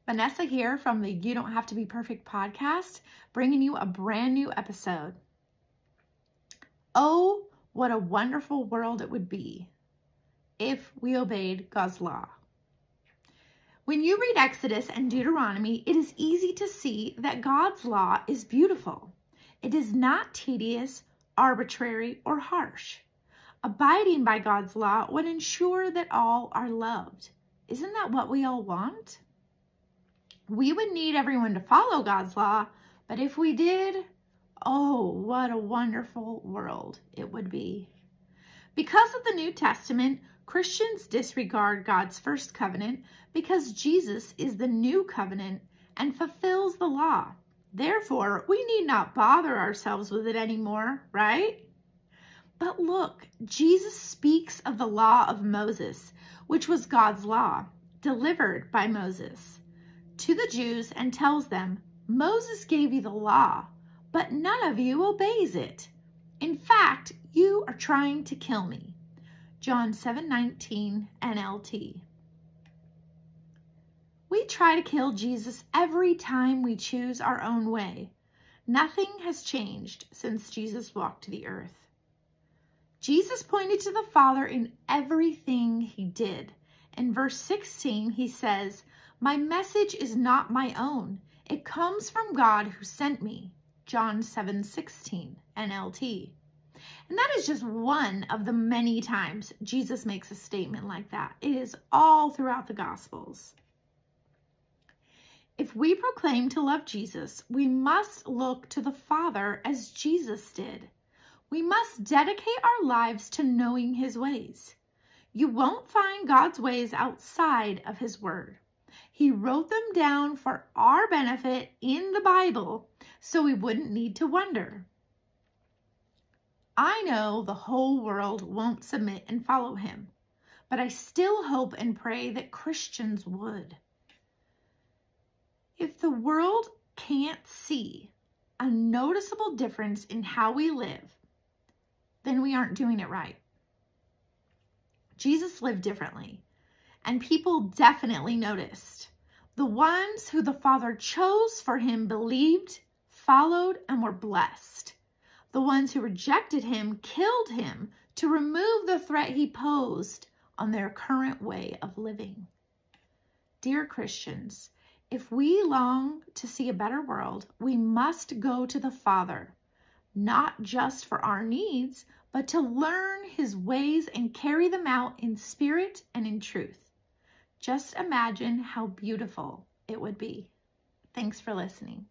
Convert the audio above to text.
Vanessa here from the You Don't Have to Be Perfect podcast, bringing you a brand new episode. Oh, what a wonderful world it would be if we obeyed God's law. When you read Exodus and Deuteronomy, it is easy to see that God's law is beautiful. It is not tedious, arbitrary, or harsh. Abiding by God's law would ensure that all are loved. Isn't that what we all want? We would need everyone to follow God's law, but if we did, oh, what a wonderful world it would be. Because of the New Testament, Christians disregard God's first covenant because Jesus is the new covenant and fulfills the law. Therefore, we need not bother ourselves with it anymore, right? But look, Jesus speaks of the law of Moses, which was God's law, delivered by Moses to the Jews, and tells them, Moses gave you the law, but none of you obeys it. In fact, you are trying to kill me. John 7:19 NLT. We try to kill Jesus every time we choose our own way. Nothing has changed since Jesus walked the earth. Jesus pointed to the Father in everything he did. In verse 16, he says, my message is not my own. It comes from God who sent me. John 7:16 NLT. And that is just one of the many times Jesus makes a statement like that. It is all throughout the Gospels. If we proclaim to love Jesus, we must look to the Father as Jesus did. We must dedicate our lives to knowing his ways. You won't find God's ways outside of his word. He wrote them down for our benefit in the Bible so we wouldn't need to wonder. I know the whole world won't submit and follow him, but I still hope and pray that Christians would. If the world can't see a noticeable difference in how we live, then we aren't doing it right. Jesus lived differently, and people definitely noticed. The ones who the Father chose for him believed, followed, and were blessed. The ones who rejected him killed him to remove the threat he posed on their current way of living. Dear Christians, if we long to see a better world, we must go to the Father, not just for our needs, but to learn his ways and carry them out in spirit and in truth. Just imagine how beautiful it would be. Thanks for listening.